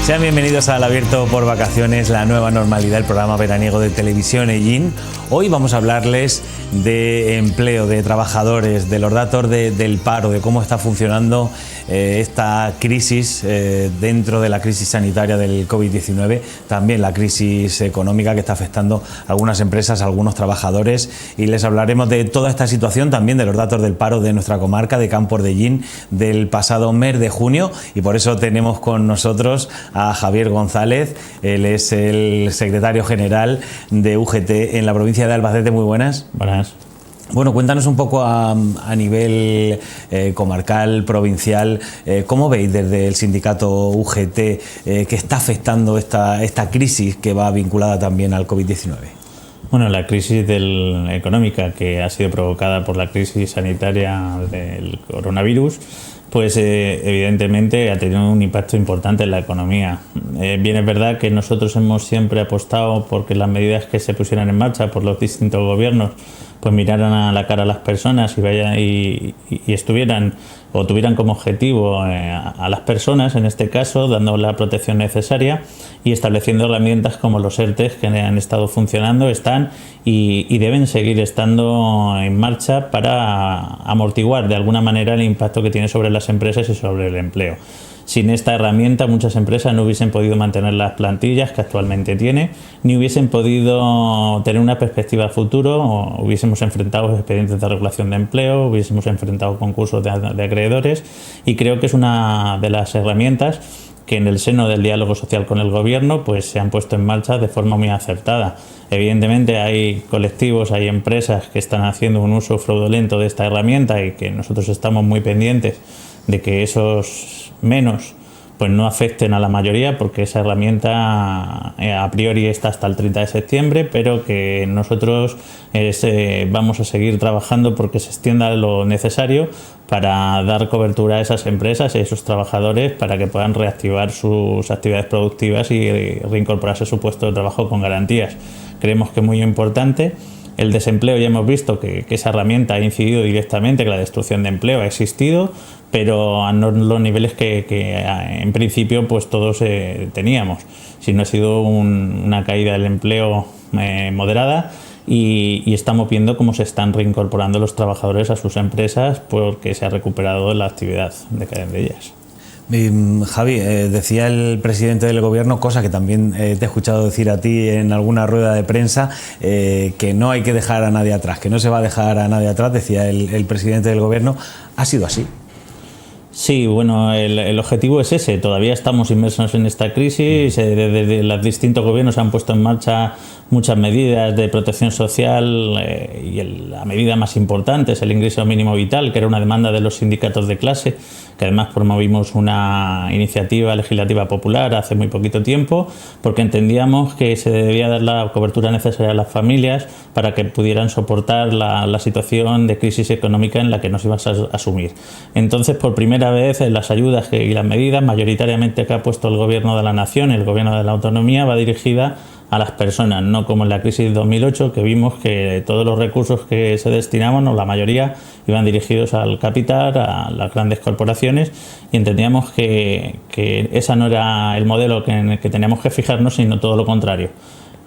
Sean bienvenidos al Abierto por Vacaciones, la nueva normalidad, el programa veraniego de Televisión Ellín. Hoy vamos a hablarles de empleo, de trabajadores, de los datos del paro, de cómo está funcionando esta crisis dentro de la crisis sanitaria del COVID-19, también la crisis económica que está afectando a algunas empresas, a algunos trabajadores, y les hablaremos de toda esta situación, también de los datos del paro de nuestra comarca, de Campos de Ellín, del pasado mes de junio, y por eso tenemos con nosotros a Javier González. Él es el secretario general de UGT en la provincia de Albacete. Muy buenas. Buenas. Bueno, cuéntanos un poco a nivel comarcal, provincial, ¿cómo veis desde el sindicato UGT que está afectando esta crisis que va vinculada también al COVID-19? Bueno, la crisis económica que ha sido provocada por la crisis sanitaria del coronavirus, pues evidentemente ha tenido un impacto importante en la economía. Bien es verdad que nosotros hemos siempre apostado porque las medidas que se pusieran en marcha por los distintos gobiernos pues miraran a la cara a las personas y estuvieran o tuvieran como objetivo a las personas, en este caso, dando la protección necesaria y estableciendo herramientas como los ERTEs que han estado funcionando, están y deben seguir estando en marcha para amortiguar de alguna manera el impacto que tiene sobre las empresas y sobre el empleo. Sin esta herramienta muchas empresas no hubiesen podido mantener las plantillas que actualmente tiene, ni hubiesen podido tener una perspectiva a futuro, o hubiésemos enfrentado expedientes de regulación de empleo, hubiésemos enfrentado concursos de acreedores, y creo que es una de las herramientas que en el seno del diálogo social con el gobierno pues se han puesto en marcha de forma muy acertada. Evidentemente hay colectivos, hay empresas que están haciendo un uso fraudulento de esta herramienta y que nosotros estamos muy pendientes de que esos menos pues no afecten a la mayoría, porque esa herramienta a priori está hasta el 30 de septiembre, pero que nosotros vamos a seguir trabajando porque se extienda lo necesario para dar cobertura a esas empresas y a esos trabajadores para que puedan reactivar sus actividades productivas y reincorporarse a su puesto de trabajo con garantías. Creemos que es muy importante. El desempleo ya hemos visto que esa herramienta ha incidido directamente, que la destrucción de empleo ha existido, pero a no los niveles que en principio pues todos teníamos. Si no ha sido una caída del empleo moderada, y estamos viendo cómo se están reincorporando los trabajadores a sus empresas porque se ha recuperado la actividad de cada una de ellas. Javi, decía el presidente del gobierno, cosa que también te he escuchado decir a ti en alguna rueda de prensa, que no hay que dejar a nadie atrás, que no se va a dejar a nadie atrás, decía el presidente del gobierno. ¿Ha sido así? Sí, bueno, el objetivo es ese. Todavía estamos inmersos en esta crisis. Desde los distintos gobiernos se han puesto en marcha muchas medidas de protección social y la medida más importante es el ingreso mínimo vital, que era una demanda de los sindicatos de clase, que además promovimos una iniciativa legislativa popular hace muy poquito tiempo, porque entendíamos que se debía dar la cobertura necesaria a las familias para que pudieran soportar la situación de crisis económica en la que nos íbamos a asumir. Entonces, por primera vez, las ayudas y las medidas mayoritariamente que ha puesto el Gobierno de la Nación, el Gobierno de la Autonomía, va dirigida a las personas, no como en la crisis de 2008, que vimos que todos los recursos que se destinaban, o la mayoría, iban dirigidos al capital, a las grandes corporaciones, y entendíamos que ese no era el modelo en el que teníamos que fijarnos, sino todo lo contrario.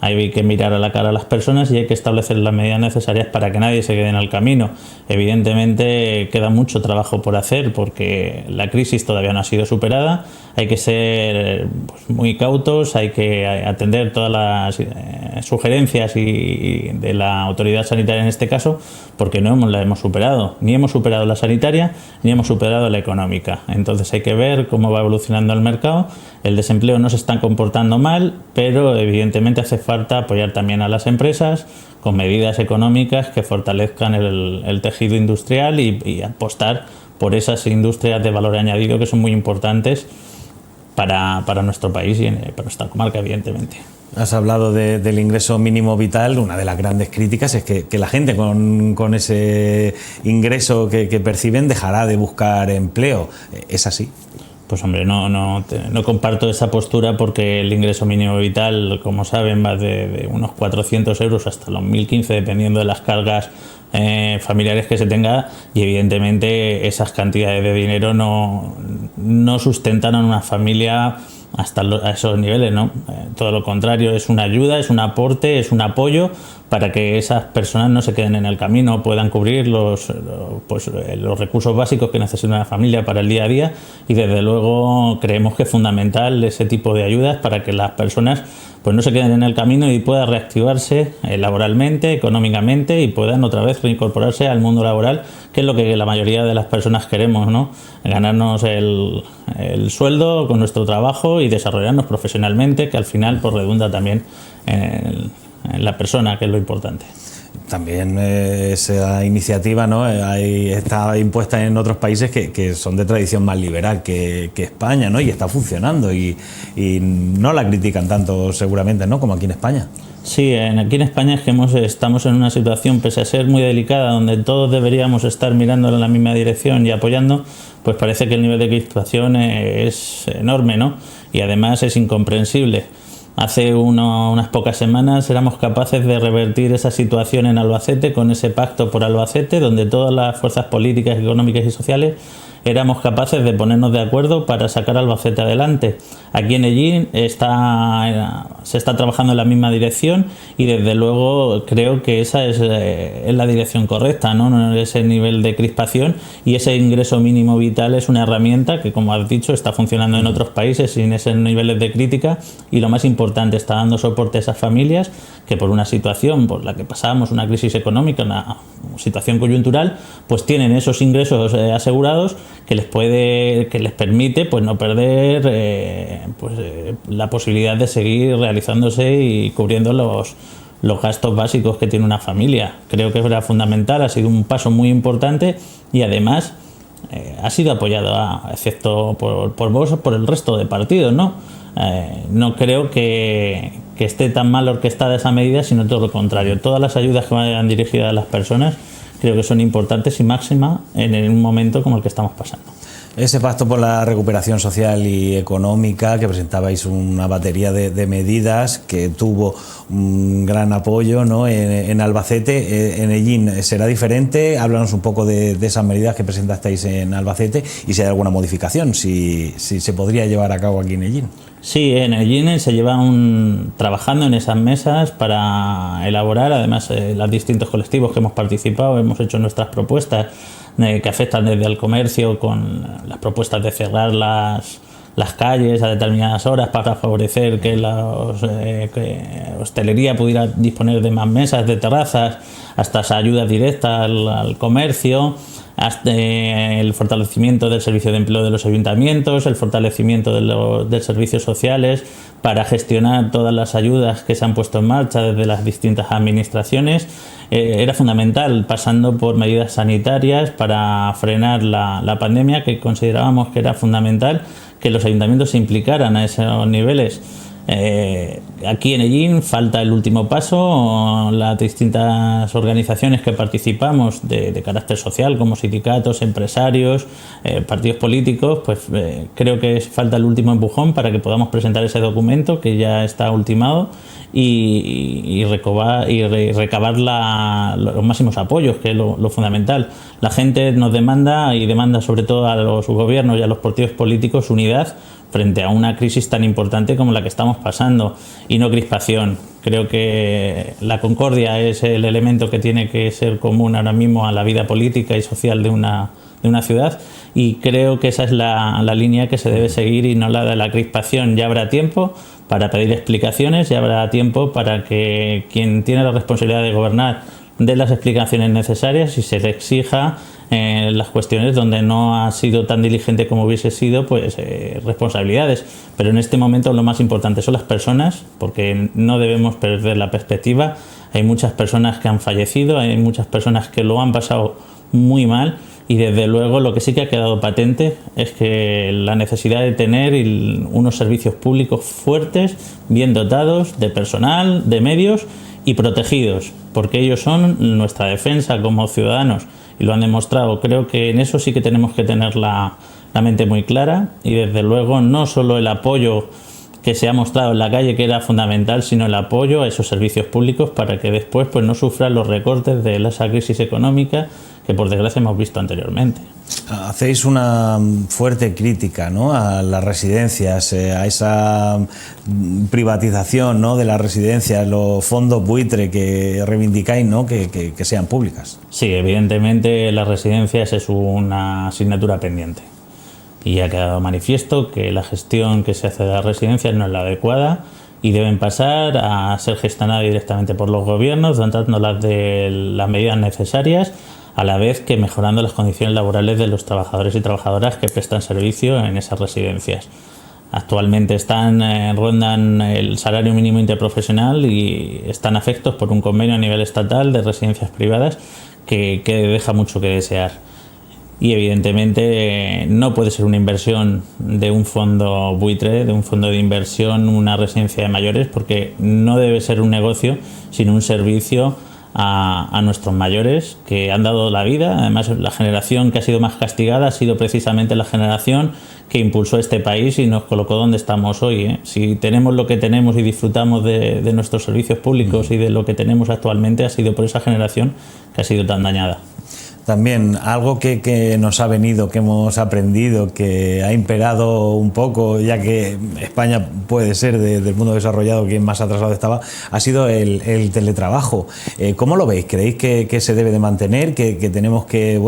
Hay que mirar a la cara a las personas y hay que establecer las medidas necesarias para que nadie se quede en el camino. Evidentemente queda mucho trabajo por hacer porque la crisis todavía no ha sido superada. Hay que ser muy cautos, hay que atender todas las sugerencias de la autoridad sanitaria en este caso, porque no la hemos superado. Ni hemos superado la sanitaria, ni hemos superado la económica. Entonces hay que ver cómo va evolucionando el mercado. El desempleo no se está comportando mal, pero evidentemente hace falta apoyar también a las empresas con medidas económicas que fortalezcan el tejido industrial y apostar por esas industrias de valor añadido que son muy importantes para nuestro país y para nuestra comarca, evidentemente. Has hablado del ingreso mínimo vital. Una de las grandes críticas es que la gente con ese ingreso que perciben dejará de buscar empleo. ¿Es así? Pues hombre, no comparto esa postura, porque el ingreso mínimo vital, como saben, va de unos 400 euros hasta los 1.015, dependiendo de las cargas familiares que se tenga, y evidentemente esas cantidades de dinero no sustentan a una familia hasta a esos niveles, ¿no? Todo lo contrario, es una ayuda, es un aporte, es un apoyo para que esas personas no se queden en el camino, puedan cubrir los recursos básicos que necesita una familia para el día a día, y desde luego creemos que es fundamental ese tipo de ayudas para que las personas pues no se queden en el camino y puedan reactivarse laboralmente, económicamente, y puedan otra vez reincorporarse al mundo laboral, que es lo que la mayoría de las personas queremos, ¿no? Ganarnos el sueldo con nuestro trabajo y desarrollarnos profesionalmente, que al final pues redunda también en la persona, que es lo importante. También esa iniciativa, ¿no? Está impuesta en otros países que son de tradición más liberal que España, ¿no? Y está funcionando y no la critican tanto seguramente, ¿no? Como aquí en España. Sí, aquí en España es que estamos en una situación, pese a ser muy delicada, donde todos deberíamos estar mirando en la misma dirección y apoyando, pues parece que el nivel de crispación es enorme, ¿no? Y además es incomprensible. Hace unas pocas semanas éramos capaces de revertir esa situación en Albacete con ese pacto por Albacete, donde todas las fuerzas políticas, económicas y sociales éramos capaces de ponernos de acuerdo para sacar a Albacete adelante. Aquí en Ellín se está trabajando en la misma dirección, y desde luego creo que esa es la dirección correcta, ¿no? Ese nivel de crispación y ese ingreso mínimo vital es una herramienta que, como has dicho, está funcionando en otros países sin esos niveles de crítica, y lo más importante, está dando soporte a esas familias que por una situación por la que pasamos, una crisis económica, una situación coyuntural, pues tienen esos ingresos asegurados que les permite pues no perder la posibilidad de seguir realizándose y cubriendo los gastos básicos que tiene una familia. Creo que era fundamental, ha sido un paso muy importante, y además ha sido apoyado, excepto por Vox, por el resto de partidos, ¿no? No creo que esté tan mal orquestada esa medida, sino todo lo contrario. Todas las ayudas que vayan dirigidas a las personas creo que son importantes y máximas en un momento como el que estamos pasando. Ese pacto por la recuperación social y económica, que presentabais una batería de medidas que tuvo un gran apoyo, ¿no? en Albacete, en Ellín será diferente. Háblanos un poco de esas medidas que presentasteis en Albacete y si hay alguna modificación, si se podría llevar a cabo aquí en Ellín. Sí, en Ellín se lleva trabajando en esas mesas para elaborar, además los distintos colectivos que hemos participado, hemos hecho nuestras propuestas que afectan desde el comercio, con las propuestas de cerrar las calles a determinadas horas para favorecer que hostelería pudiera disponer de más mesas, de terrazas, hasta esa ayuda directa al comercio, hasta el fortalecimiento del servicio de empleo de los ayuntamientos, el fortalecimiento de servicios sociales para gestionar todas las ayudas que se han puesto en marcha desde las distintas administraciones. Era fundamental, pasando por medidas sanitarias para frenar la pandemia, que considerábamos que era fundamental que los ayuntamientos se implicaran a esos niveles. Aquí en Ellín falta el último paso. Las distintas organizaciones que participamos de carácter social, como sindicatos, empresarios, partidos políticos, pues creo que falta el último empujón para que podamos presentar ese documento que ya está ultimado y recabar los máximos apoyos, que es lo fundamental. La gente nos demanda, y demanda sobre todo a los gobiernos y a los partidos políticos, unidad frente a una crisis tan importante como la que estamos pasando, y no crispación. Creo que la concordia es el elemento que tiene que ser común ahora mismo a la vida política y social de una ciudad, y creo que esa es la línea que se debe seguir, y no la de la crispación. Ya habrá tiempo para pedir explicaciones, ya habrá tiempo para que quien tiene la responsabilidad de gobernar dé las explicaciones necesarias y se le exija las cuestiones donde no ha sido tan diligente como hubiese sido, pues responsabilidades. Pero en este momento lo más importante son las personas, porque no debemos perder la perspectiva. Hay muchas personas que han fallecido, hay muchas personas que lo han pasado muy mal. Y desde luego lo que sí que ha quedado patente es que la necesidad de tener unos servicios públicos fuertes, bien dotados de personal, de medios y protegidos, porque ellos son nuestra defensa como ciudadanos y lo han demostrado. Creo que en eso sí que tenemos que tener la mente muy clara, y desde luego no solo el apoyo que se ha mostrado en la calle, que era fundamental, sino el apoyo a esos servicios públicos para que después pues no sufran los recortes de esa crisis económica que por desgracia hemos visto anteriormente. Hacéis una fuerte crítica, ¿no?, a las residencias, a esa privatización, ¿no?, de las residencias, los fondos buitre que reivindicáis, ¿no?, que sean públicas. Sí, evidentemente las residencias es una asignatura pendiente y ha quedado manifiesto que la gestión que se hace de las residencias no es la adecuada y deben pasar a ser gestionadas directamente por los gobiernos, dotándolas de las medidas necesarias, a la vez que mejorando las condiciones laborales de los trabajadores y trabajadoras que prestan servicio en esas residencias. Actualmente rondan el salario mínimo interprofesional y están afectos por un convenio a nivel estatal de residencias privadas que deja mucho que desear. Y evidentemente no puede ser una inversión de un fondo buitre, de un fondo de inversión, una residencia de mayores, porque no debe ser un negocio, sino un servicio a nuestros mayores que han dado la vida. Además, la generación que ha sido más castigada ha sido precisamente la generación que impulsó este país y nos colocó donde estamos hoy, ¿eh? Si tenemos lo que tenemos y disfrutamos de nuestros servicios públicos y de lo que tenemos actualmente, ha sido por esa generación que ha sido tan dañada. También algo que nos ha venido, que hemos aprendido, que ha imperado un poco, ya que España puede ser del mundo desarrollado quien más atrasado estaba, ha sido el teletrabajo. ¿Cómo lo veis? ¿Creéis que se debe de mantener, que tenemos que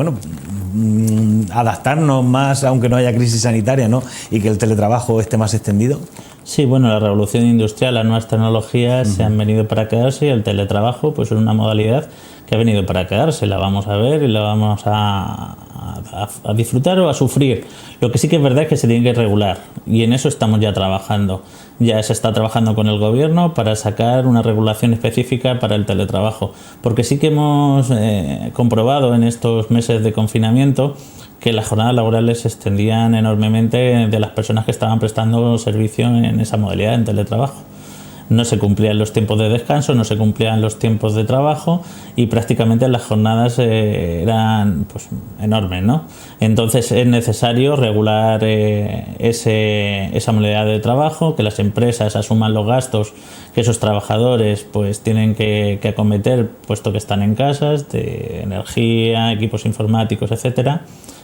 adaptarnos más, aunque no haya crisis sanitaria, ¿no?, y que el teletrabajo esté más extendido? Sí, bueno, la revolución industrial, las nuevas tecnologías se han venido para quedarse, y el teletrabajo pues es una modalidad que ha venido para quedarse. La vamos a ver y la vamos a disfrutar o a sufrir. Lo que sí que es verdad es que se tiene que regular, y en eso estamos ya trabajando. Ya se está trabajando con el gobierno para sacar una regulación específica para el teletrabajo, porque sí que hemos comprobado en estos meses de confinamiento que las jornadas laborales se extendían enormemente de las personas que estaban prestando servicio en esa modalidad, en teletrabajo. No se cumplían los tiempos de descanso, no se cumplían los tiempos de trabajo y prácticamente las jornadas eran pues enormes, ¿no? Entonces es necesario regular esa modalidad de trabajo, que las empresas asuman los gastos que esos trabajadores pues tienen que acometer, puesto que están en casas, de energía, equipos informáticos, etcétera,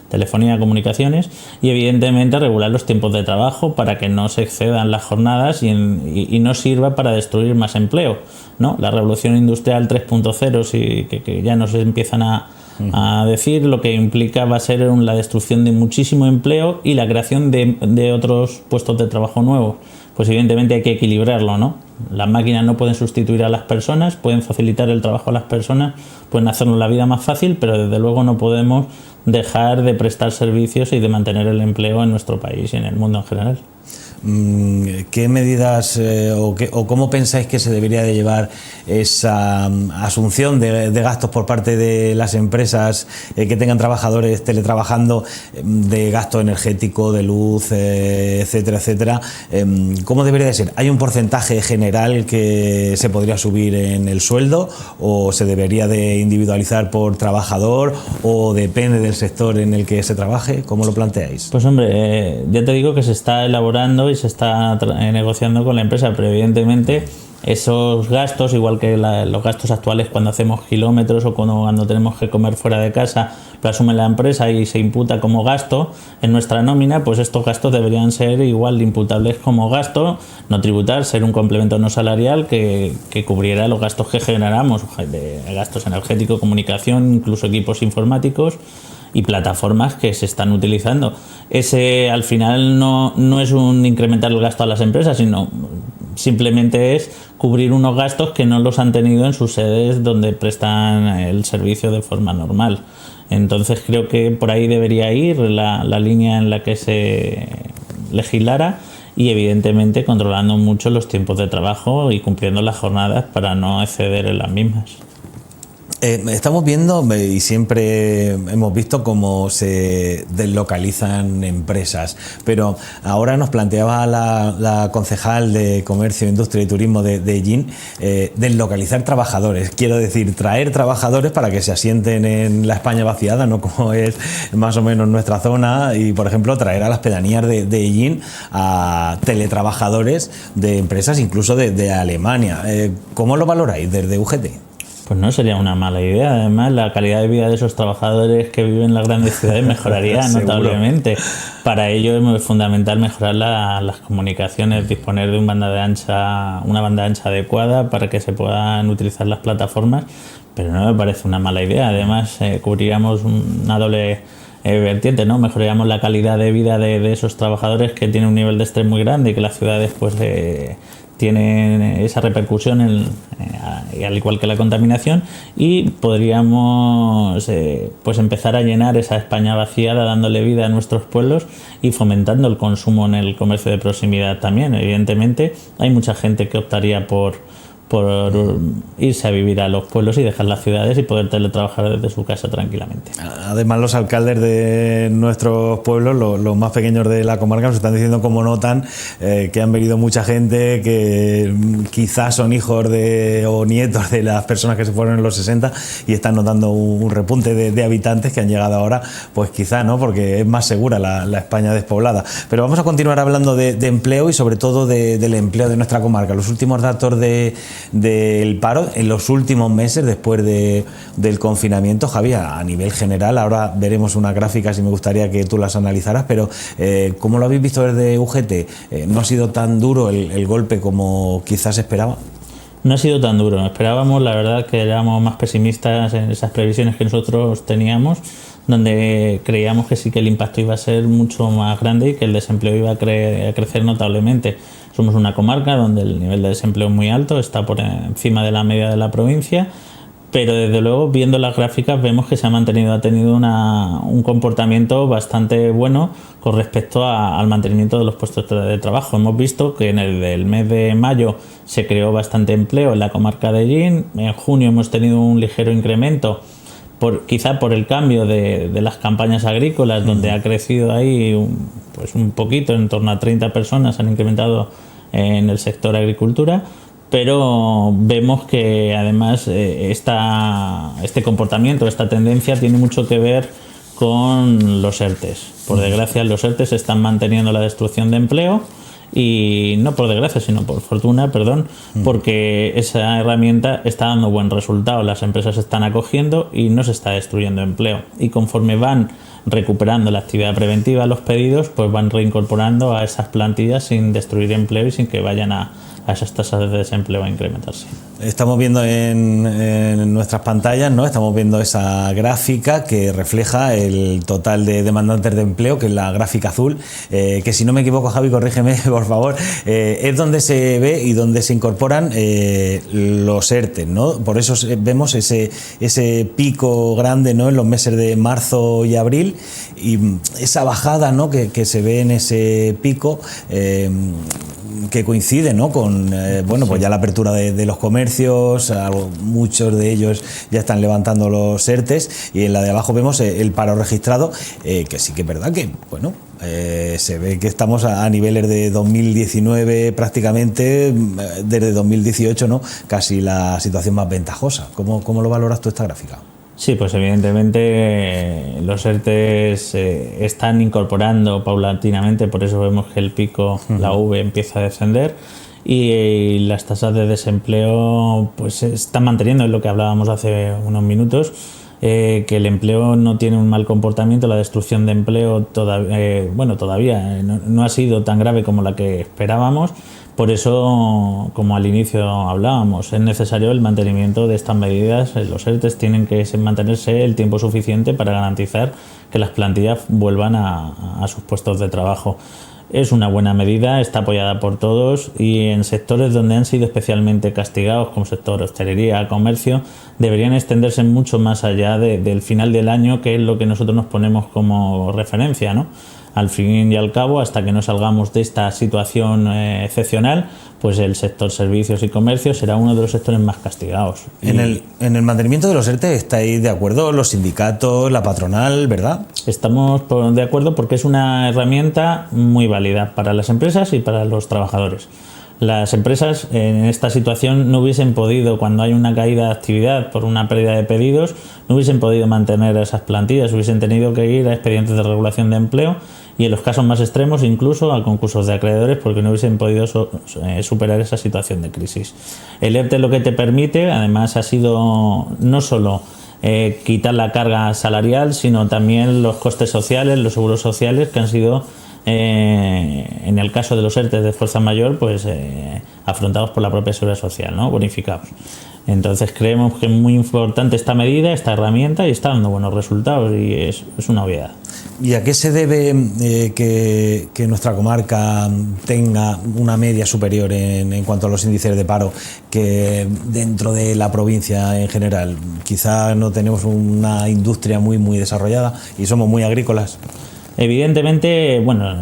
telefonía, comunicaciones, y evidentemente regular los tiempos de trabajo para que no se excedan las jornadas y no sirva para destruir más empleo, ¿no? La revolución industrial 3.0, sí, que ya nos empiezan a decir, lo que implica va a ser la destrucción de muchísimo empleo y la creación de otros puestos de trabajo nuevos. Pues evidentemente hay que equilibrarlo, ¿no? Las máquinas no pueden sustituir a las personas, pueden facilitar el trabajo a las personas, pueden hacernos la vida más fácil, pero desde luego no podemos dejar de prestar servicios y de mantener el empleo en nuestro país y en el mundo en general. ¿Qué medidas o cómo pensáis que se debería de llevar esa asunción de gastos por parte de las empresas que tengan trabajadores teletrabajando, de gasto energético, de luz, etcétera, etcétera? ¿Cómo debería de ser? ¿Hay un porcentaje general que se podría subir en el sueldo, o se debería de individualizar por trabajador, o depende del sector en el que se trabaje? ¿Cómo lo planteáis? Pues hombre, ya te digo que se está elaborando y se está negociando con la empresa, pero evidentemente esos gastos, igual que los gastos actuales cuando hacemos kilómetros o cuando tenemos que comer fuera de casa, lo asume la empresa y se imputa como gasto en nuestra nómina, pues estos gastos deberían ser igual de imputables como gasto, no tributar, ser un complemento no salarial que cubriera los gastos que generamos, de gastos energéticos, comunicación, incluso equipos informáticos y plataformas que se están utilizando. Ese al final no es un incrementar el gasto a las empresas, sino simplemente es cubrir unos gastos que no los han tenido en sus sedes donde prestan el servicio de forma normal. Entonces creo que por ahí debería ir la línea en la que se legislara, y evidentemente controlando mucho los tiempos de trabajo y cumpliendo las jornadas para no exceder en las mismas. Estamos viendo y siempre hemos visto cómo se deslocalizan empresas, pero ahora nos planteaba la concejal de Comercio, Industria y Turismo de Ellín deslocalizar trabajadores, quiero decir, traer trabajadores para que se asienten en la España vaciada, ¿no? Como es más o menos nuestra zona, y por ejemplo traer a las pedanías de Ellín a teletrabajadores de empresas incluso de Alemania. ¿Cómo lo valoráis desde UGT? Pues no sería una mala idea. Además, la calidad de vida de esos trabajadores que viven en las grandes ciudades mejoraría notablemente. Para ello es fundamental mejorar las comunicaciones, disponer de una banda ancha adecuada para que se puedan utilizar las plataformas, pero no me parece una mala idea. Además, cubriríamos una doble vertiente, ¿no? Mejoraríamos la calidad de vida de esos trabajadores que tienen un nivel de estrés muy grande y que las ciudades pues tienen esa repercusión al igual que la contaminación, y podríamos pues empezar a llenar esa España vaciada, dándole vida a nuestros pueblos y fomentando el consumo en el comercio de proximidad también. Evidentemente hay mucha gente que optaría por irse a vivir a los pueblos y dejar las ciudades y poder teletrabajar desde su casa tranquilamente. Además, los alcaldes de nuestros pueblos, los más pequeños de la comarca, nos están diciendo cómo notan que han venido mucha gente que quizás son hijos o nietos de las personas que se fueron en los 60 y están notando un repunte de habitantes que han llegado ahora, pues quizá, ¿no? Porque es más segura la España despoblada. Pero vamos a continuar hablando de empleo y sobre todo del empleo de nuestra comarca. Los últimos datos del paro en los últimos meses después del confinamiento, Javi, a nivel general, ahora veremos una gráfica, si me gustaría que tú las analizaras, pero ¿cómo lo habéis visto desde UGT? ¿No ha sido tan duro el golpe como quizás esperaba? No ha sido tan duro, esperábamos, la verdad, que éramos más pesimistas en esas previsiones que nosotros teníamos, donde creíamos que sí que el impacto iba a ser mucho más grande y que el desempleo iba a crecer notablemente. Somos una comarca donde el nivel de desempleo es muy alto, está por encima de la media de la provincia, pero desde luego, viendo las gráficas, vemos que ha tenido un comportamiento bastante bueno con respecto al mantenimiento de los puestos de trabajo. Hemos visto que en el mes de mayo se creó bastante empleo en la comarca de Ellín, en junio hemos tenido un ligero incremento, quizá por el cambio de las campañas agrícolas, donde ha crecido ahí un poquito, en torno a 30 personas han incrementado en el sector agricultura, pero vemos que además este comportamiento, esta tendencia tiene mucho que ver con los ERTEs. Por desgracia, los ERTEs están manteniendo la destrucción de empleo, y no por desgracia, sino por fortuna, porque esa herramienta está dando buen resultado. Las empresas se están acogiendo y no se está destruyendo empleo. Y conforme van recuperando la actividad preventiva, los pedidos, pues van reincorporando a esas plantillas sin destruir empleo y sin que vayan a esas tasas de desempleo a incrementarse. Estamos viendo en nuestras pantallas, ¿no? Estamos viendo esa gráfica que refleja el total de demandantes de empleo, que es la gráfica azul, que si no me equivoco, Javi, corrígeme por favor, es donde se ve y donde se incorporan los ERTE, ¿no? Por eso vemos ese pico grande, ¿no? En los meses de marzo y abril, y esa bajada, ¿no? que se ve en ese pico, que coincide, ¿no? con pues ya la apertura de los comercios, muchos de ellos ya están levantando los ERTEs, y en la de abajo vemos el paro registrado, que sí que es verdad que se ve que estamos a niveles de 2019 prácticamente, desde 2018, ¿no? Casi la situación más ventajosa. ¿Cómo lo valoras tú esta gráfica? Sí, pues evidentemente los ERTEs están incorporando paulatinamente, por eso vemos que el pico, la V, empieza a descender, y las tasas de desempleo pues se están manteniendo, es lo que hablábamos hace unos minutos, que el empleo no tiene un mal comportamiento, la destrucción de empleo todavía no ha sido tan grave como la que esperábamos. Por eso, como al inicio hablábamos, es necesario el mantenimiento de estas medidas. Los ERTEs tienen que mantenerse el tiempo suficiente para garantizar que las plantillas vuelvan a sus puestos de trabajo. Es una buena medida, está apoyada por todos, y en sectores donde han sido especialmente castigados, como sector hostelería, comercio, deberían extenderse mucho más allá del final del año, que es lo que nosotros nos ponemos como referencia, ¿no? Al fin y al cabo, hasta que no salgamos de esta situación excepcional, pues el sector servicios y comercio será uno de los sectores más castigados. En el mantenimiento de los ERTE estáis de acuerdo los sindicatos, la patronal, ¿verdad? Estamos de acuerdo porque es una herramienta muy válida para las empresas y para los trabajadores. Las empresas en esta situación no hubiesen podido, cuando hay una caída de actividad por una pérdida de pedidos, no hubiesen podido mantener esas plantillas, hubiesen tenido que ir a expedientes de regulación de empleo y en los casos más extremos incluso a concursos de acreedores porque no hubiesen podido superar esa situación de crisis. El ERTE lo que te permite, además, ha sido no solo quitar la carga salarial, sino también los costes sociales, los seguros sociales que han sido en el caso de los ERTE de fuerza mayor, pues afrontados por la propia Seguridad Social, ¿no? Bonificados. Entonces creemos que es muy importante esta medida, esta herramienta, y está dando buenos resultados y es una obviedad. ¿Y a qué se debe que nuestra comarca tenga una media superior en cuanto a los índices de paro que dentro de la provincia en general? Quizá no tenemos una industria muy desarrollada y somos muy agrícolas. Evidentemente, bueno,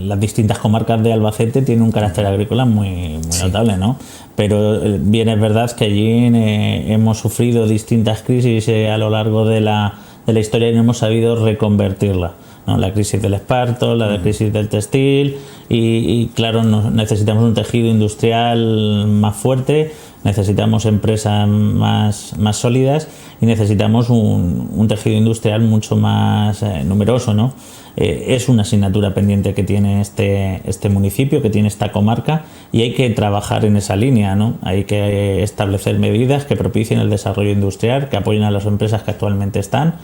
las distintas comarcas de Albacete tienen un carácter agrícola muy notable, ¿no? Pero bien es verdad que allí hemos sufrido distintas crisis a lo largo de la historia y no hemos sabido reconvertirla, ¿no? La crisis del esparto, la crisis del textil y claro, necesitamos un tejido industrial más fuerte, necesitamos empresas más sólidas y necesitamos un tejido industrial mucho más numeroso, ¿no? Es una asignatura pendiente que tiene este municipio, que tiene esta comarca, y hay que trabajar en esa línea, ¿no? Hay que establecer medidas que propicien el desarrollo industrial, que apoyen a las empresas que actualmente están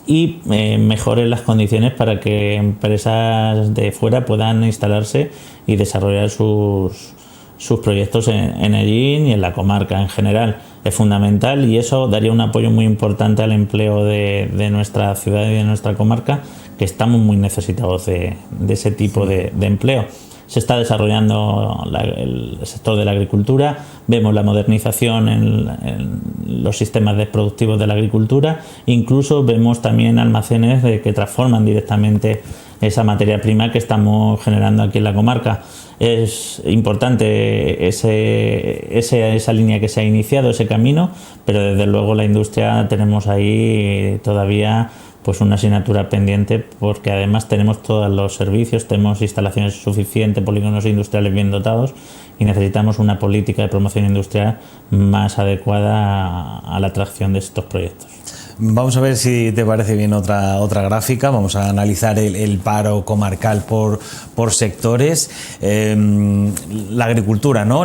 y mejoren las condiciones para que empresas de fuera puedan instalarse y desarrollar sus proyectos en Ellín y en la comarca en general. Es fundamental y eso daría un apoyo muy importante al empleo de nuestra ciudad y de nuestra comarca, que estamos muy necesitados de ese tipo de empleo. Se está desarrollando el sector de la agricultura, vemos la modernización en los sistemas productivos de la agricultura, incluso vemos también almacenes que transforman directamente esa materia prima que estamos generando aquí en la comarca. Es importante esa línea que se ha iniciado, ese camino, pero desde luego la industria tenemos ahí todavía pues una asignatura pendiente, porque además tenemos todos los servicios, tenemos instalaciones suficientes, polígonos industriales bien dotados y necesitamos una política de promoción industrial más adecuada a la atracción de estos proyectos. Vamos a ver si te parece bien otra gráfica. Vamos a analizar el paro comarcal por sectores. La agricultura, ¿no?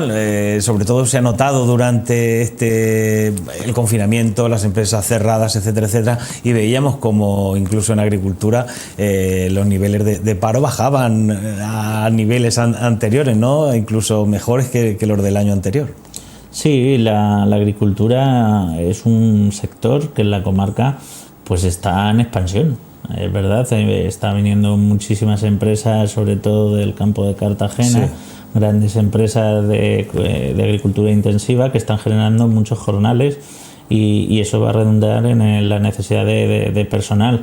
Sobre todo se ha notado durante el confinamiento, las empresas cerradas, etcétera, y veíamos como incluso en agricultura los niveles de paro bajaban a niveles anteriores, ¿no? Incluso mejores que los del año anterior. Sí, la agricultura es un sector que en la comarca pues está en expansión. Es verdad, está viniendo muchísimas empresas, sobre todo del campo de Cartagena, sí. Grandes empresas de agricultura intensiva que están generando muchos jornales y eso va a redundar en la necesidad de personal.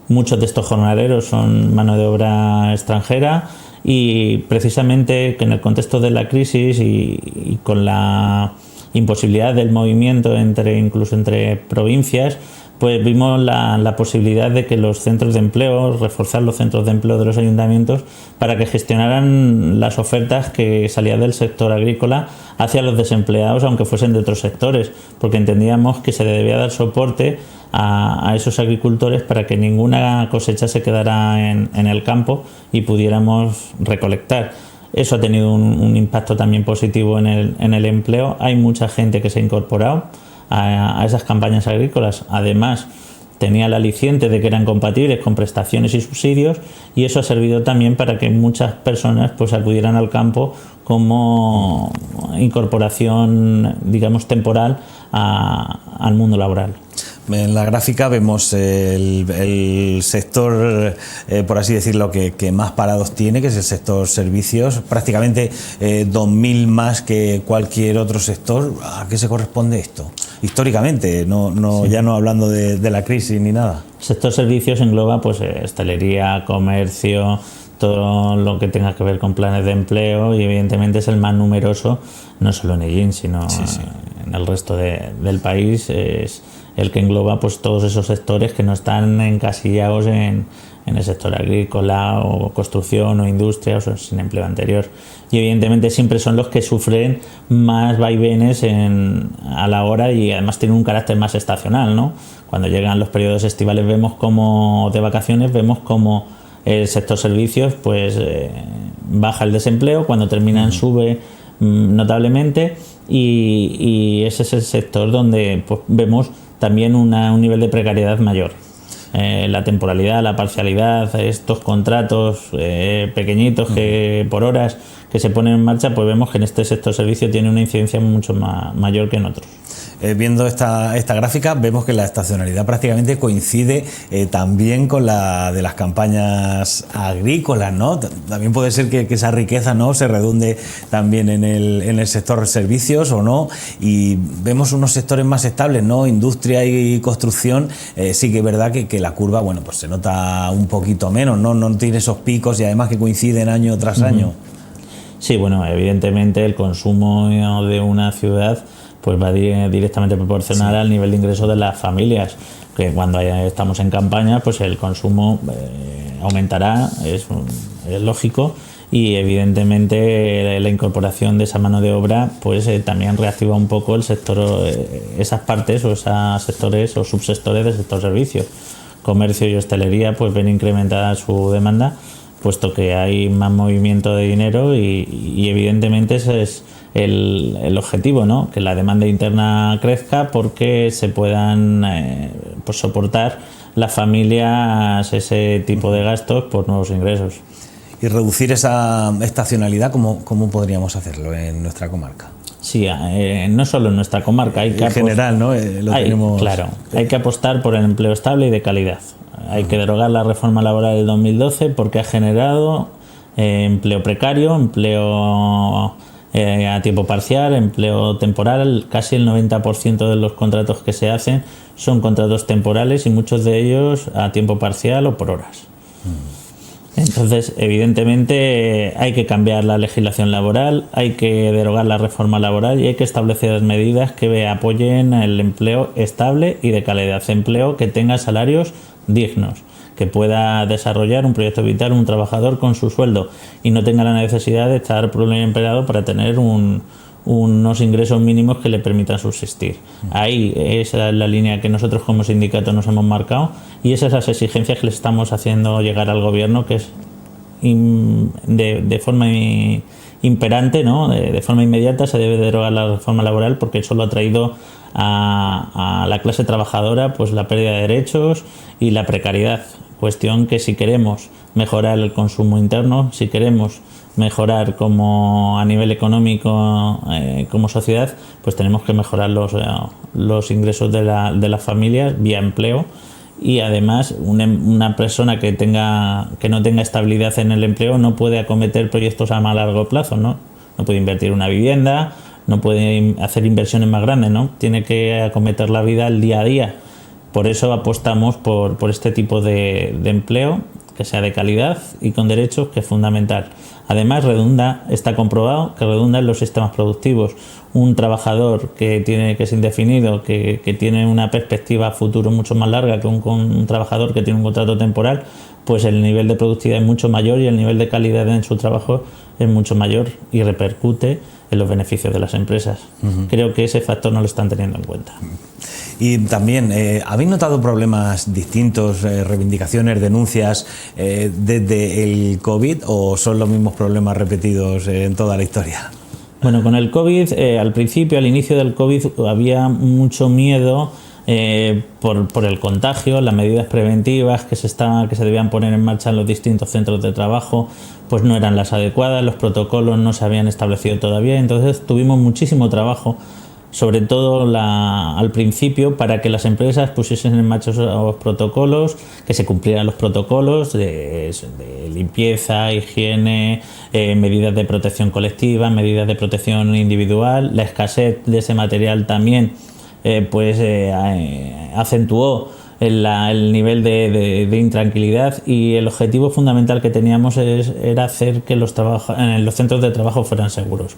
Muchos de estos jornaleros son mano de obra extranjera y precisamente que en el contexto de la crisis y con la imposibilidad del movimiento incluso entre provincias, pues vimos la posibilidad de que los centros de empleo, reforzar los centros de empleo de los ayuntamientos para que gestionaran las ofertas que salían del sector agrícola hacia los desempleados, aunque fuesen de otros sectores, porque entendíamos que se le debía dar soporte a esos agricultores para que ninguna cosecha se quedara en el campo y pudiéramos recolectar. Eso ha tenido un impacto también positivo en el empleo. Hay mucha gente que se ha incorporado a esas campañas agrícolas. Además, tenía el aliciente de que eran compatibles con prestaciones y subsidios, y eso ha servido también para que muchas personas pues acudieran al campo como incorporación, digamos, temporal al mundo laboral. En la gráfica vemos el sector, por así decirlo, que más parados tiene, que es el sector servicios, prácticamente 2.000 más que cualquier otro sector. ¿A qué se corresponde esto? históricamente, ya no hablando de la crisis ni nada. El sector servicios engloba pues hostelería, comercio, todo lo que tenga que ver con planes de empleo, y evidentemente es el más numeroso, no solo en Ellín, sino en el resto del país. Es el que engloba pues todos esos sectores que no están encasillados en el sector agrícola o construcción o industria o sin empleo anterior, y evidentemente siempre son los que sufren más vaivenes a la hora, y además tienen un carácter más estacional, ¿no? Cuando llegan los periodos estivales de vacaciones vemos como el sector servicios pues baja el desempleo, cuando terminan sube notablemente, y ese es el sector donde pues vemos también un nivel de precariedad mayor. La temporalidad, la parcialidad, estos contratos pequeñitos que por horas que se ponen en marcha, pues vemos que en este sector servicio tiene una incidencia mucho mayor que en otros. Viendo esta gráfica vemos que la estacionalidad prácticamente coincide también con la de las campañas agrícolas, ¿no? También puede ser que esa riqueza, ¿no?, se redunde también en el sector servicios o no, y vemos unos sectores más estables, ¿no? Industria y construcción, sí que es verdad que la curva, bueno, pues se nota un poquito menos, no tiene esos picos, y además que coinciden año tras año. Sí, bueno, evidentemente el consumo de una ciudad pues va directamente proporcional al nivel de ingresos de las familias, que cuando estamos en campaña pues el consumo aumentará, es lógico, y evidentemente la incorporación de esa mano de obra pues también reactiva un poco el sector, esas partes o esos sectores o subsectores del sector servicios. Comercio y hostelería pues ven incrementada su demanda, puesto que hay más movimiento de dinero, y evidentemente ese es el objetivo, ¿no? Que la demanda interna crezca porque se puedan pues soportar las familias ese tipo de gastos por nuevos ingresos. Y reducir esa estacionalidad, ¿cómo podríamos hacerlo en nuestra comarca? Sí, no solo en nuestra comarca, hay que en general, ¿no? Claro, hay que apostar por el empleo estable y de calidad. Hay que derogar la reforma laboral del 2012 porque ha generado empleo precario, empleo a tiempo parcial, empleo temporal. Casi el 90% de los contratos que se hacen son contratos temporales, y muchos de ellos a tiempo parcial o por horas. Entonces, evidentemente hay que cambiar la legislación laboral, hay que derogar la reforma laboral y hay que establecer medidas que apoyen el empleo estable y de calidad, empleo que tenga salarios dignos, que pueda desarrollar un proyecto vital un trabajador con su sueldo y no tenga la necesidad de estar empleado para tener unos ingresos mínimos que le permitan subsistir. Ahí esa es la línea que nosotros como sindicato nos hemos marcado, y esas son las exigencias que le estamos haciendo llegar al gobierno, que es de forma imperante, ¿no? De forma inmediata se debe derogar la reforma laboral, porque eso lo ha traído a la clase trabajadora pues la pérdida de derechos y la precariedad. Cuestión que, si queremos mejorar el consumo interno, si queremos mejorar como a nivel económico como sociedad, pues tenemos que mejorar los ingresos de las familias vía empleo, y además una persona que no tenga estabilidad en el empleo no puede acometer proyectos a más largo plazo, no puede invertir en una vivienda, no puede hacer inversiones más grandes, ¿no? Tiene que acometer la vida al día a día. Por eso apostamos por este tipo de empleo, que sea de calidad y con derechos, que es fundamental. Además, está comprobado que redunda en los sistemas productivos. Un trabajador que es indefinido, que tiene una perspectiva a futuro mucho más larga que un trabajador que tiene un contrato temporal, pues el nivel de productividad es mucho mayor y el nivel de calidad en su trabajo es mucho mayor, y repercute en los beneficios de las empresas. Creo que ese factor no lo están teniendo en cuenta. Y también, ¿habéis notado problemas distintos, reivindicaciones, denuncias desde el COVID, o son los mismos problemas repetidos en toda la historia? Bueno, con el COVID, al inicio del COVID había mucho miedo por el contagio. Las medidas preventivas que se debían poner en marcha en los distintos centros de trabajo pues no eran las adecuadas, los protocolos no se habían establecido todavía, entonces tuvimos muchísimo trabajo, sobre todo al principio, para que las empresas pusiesen en marcha los protocolos, que se cumplieran los protocolos de limpieza, higiene, medidas de protección colectiva, medidas de protección individual. La escasez de ese material también acentuó el nivel de intranquilidad, y el objetivo fundamental que teníamos era hacer que los centros de trabajo fueran seguros,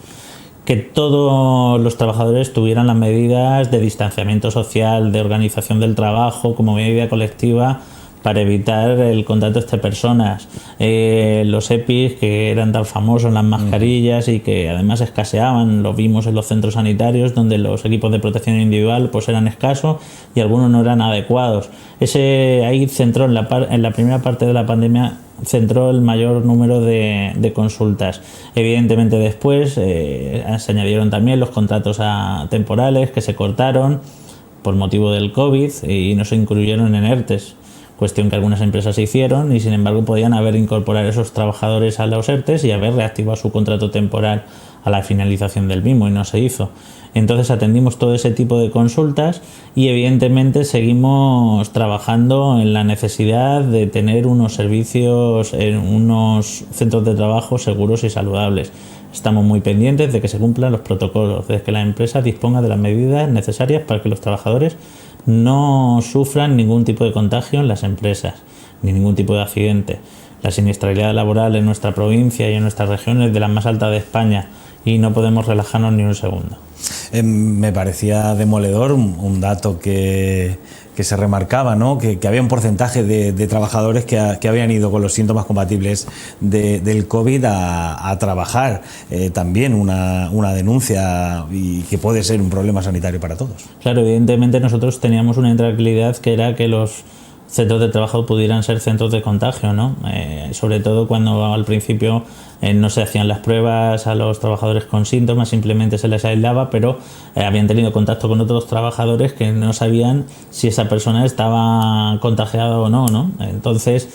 que todos los trabajadores tuvieran las medidas de distanciamiento social, de organización del trabajo como medida colectiva para evitar el contacto entre personas, los EPIs que eran tan famosos, las mascarillas, y que además escaseaban, lo vimos en los centros sanitarios donde los equipos de protección individual pues eran escasos y algunos no eran adecuados. Ahí centró en la primera parte de la pandemia, centró el mayor número de consultas. Evidentemente después se añadieron también los contratos temporales que se cortaron por motivo del COVID y no se incluyeron en ERTES, cuestión que algunas empresas hicieron, y sin embargo podían haber incorporado esos trabajadores a los ERTES y haber reactivado su contrato temporal a la finalización del mismo, y no se hizo. Entonces atendimos todo ese tipo de consultas y evidentemente seguimos trabajando en la necesidad de tener unos servicios, unos centros de trabajo seguros y saludables. Estamos muy pendientes de que se cumplan los protocolos, de que la empresa disponga de las medidas necesarias para que los trabajadores no sufran ningún tipo de contagio en las empresas, ni ningún tipo de accidente. La siniestralidad laboral en nuestra provincia y en nuestras regiones es de las más altas de España, y no podemos relajarnos ni un segundo. Me parecía demoledor un dato que se remarcaba, ¿no? Que había un porcentaje de trabajadores que habían ido con los síntomas compatibles del COVID a trabajar. También una denuncia, y que puede ser un problema sanitario para todos. Claro, evidentemente nosotros teníamos una intranquilidad, que era que los centros de trabajo pudieran ser centros de contagio, ¿no? Sobre todo cuando al principio no se hacían las pruebas a los trabajadores con síntomas, simplemente se les aislaba, pero habían tenido contacto con otros trabajadores que no sabían si esa persona estaba contagiada o no, ¿no? Entonces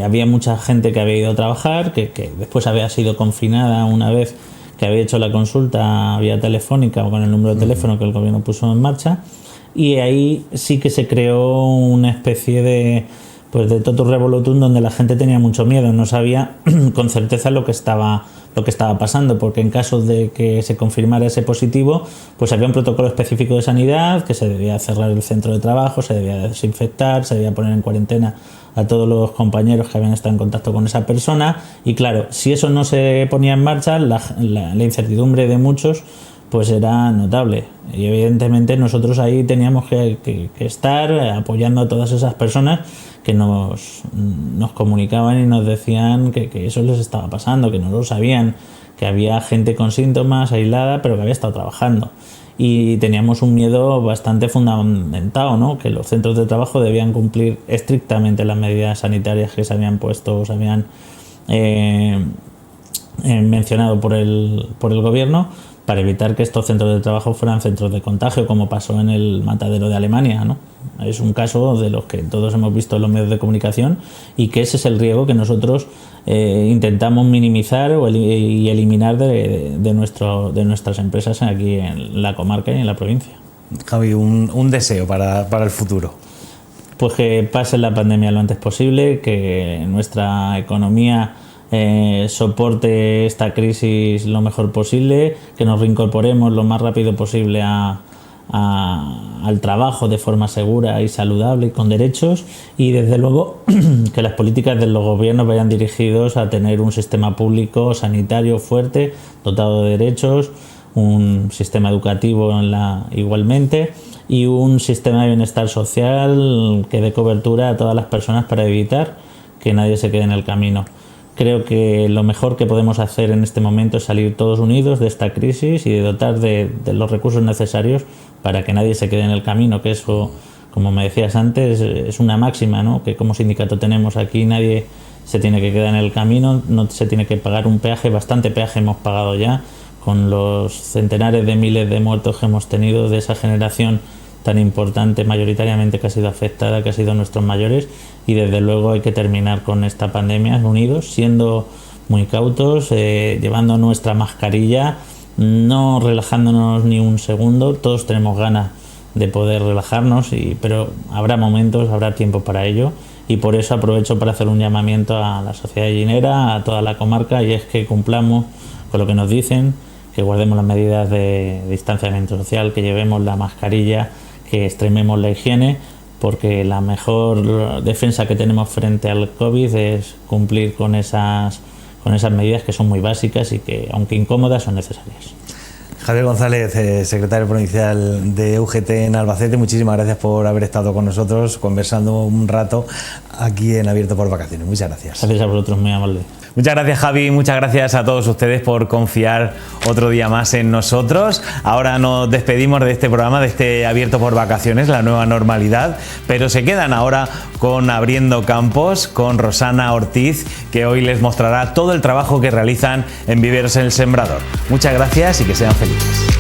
había mucha gente que había ido a trabajar, que después había sido confinada una vez que había hecho la consulta vía telefónica o con el número de teléfono que el gobierno puso en marcha. Y ahí sí que se creó una especie de totum revolutum, donde la gente tenía mucho miedo, no sabía con certeza lo que estaba pasando, porque en caso de que se confirmara ese positivo, pues había un protocolo específico de sanidad, que se debía cerrar el centro de trabajo, se debía desinfectar, se debía poner en cuarentena a todos los compañeros que habían estado en contacto con esa persona, y claro, si eso no se ponía en marcha, la incertidumbre de muchos pues era notable, y evidentemente nosotros ahí teníamos que estar apoyando a todas esas personas que nos comunicaban y nos decían que eso les estaba pasando, que no lo sabían, que había gente con síntomas aislada pero que había estado trabajando, y teníamos un miedo bastante fundamentado, ¿no? Que los centros de trabajo debían cumplir estrictamente las medidas sanitarias que se habían puesto o se habían mencionado por el gobierno, para evitar que estos centros de trabajo fueran centros de contagio, como pasó en el matadero de Alemania, ¿no? Es un caso de los que todos hemos visto en los medios de comunicación, y que ese es el riesgo que nosotros intentamos minimizar y eliminar de nuestras empresas aquí en la comarca y en la provincia. Javi, un deseo para el futuro. Pues que pase la pandemia lo antes posible, que nuestra economía soporte esta crisis lo mejor posible, que nos reincorporemos lo más rápido posible al trabajo de forma segura y saludable y con derechos, y desde luego que las políticas de los gobiernos vayan dirigidos a tener un sistema público sanitario fuerte, dotado de derechos, un sistema educativo igualmente, y un sistema de bienestar social que dé cobertura a todas las personas para evitar que nadie se quede en el camino. Creo que lo mejor que podemos hacer en este momento es salir todos unidos de esta crisis y de dotar de los recursos necesarios para que nadie se quede en el camino, que eso, como me decías antes, es una máxima, ¿no? Que como sindicato tenemos aquí, nadie se tiene que quedar en el camino, no se tiene que pagar un peaje, bastante peaje hemos pagado ya, con los centenares de miles de muertos que hemos tenido de esa generación tan importante, mayoritariamente, que ha sido afectada, que ha sido nuestros mayores, y desde luego hay que terminar con esta pandemia unidos, siendo muy cautos, llevando nuestra mascarilla, no relajándonos ni un segundo. Todos tenemos ganas de poder relajarnos, pero habrá momentos, habrá tiempo para ello, y por eso aprovecho para hacer un llamamiento a la sociedad gallinera, a toda la comarca, y es que cumplamos con lo que nos dicen, que guardemos las medidas de distanciamiento social, que llevemos la mascarilla, que extrememos la higiene, porque la mejor defensa que tenemos frente al COVID es cumplir con esas medidas que son muy básicas y que, aunque incómodas, son necesarias. Javier González, secretario provincial de UGT en Albacete, muchísimas gracias por haber estado con nosotros conversando un rato aquí en Abierto por Vacaciones. Muchas gracias. Gracias a vosotros, muy amable. Muchas gracias, Javi, muchas gracias a todos ustedes por confiar otro día más en nosotros. Ahora nos despedimos de este programa, de este Abierto por Vacaciones, la nueva normalidad, pero se quedan ahora con Abriendo Campos, con Rosana Ortiz, que hoy les mostrará todo el trabajo que realizan en Viveros El Sembrador. Muchas gracias y que sean felices.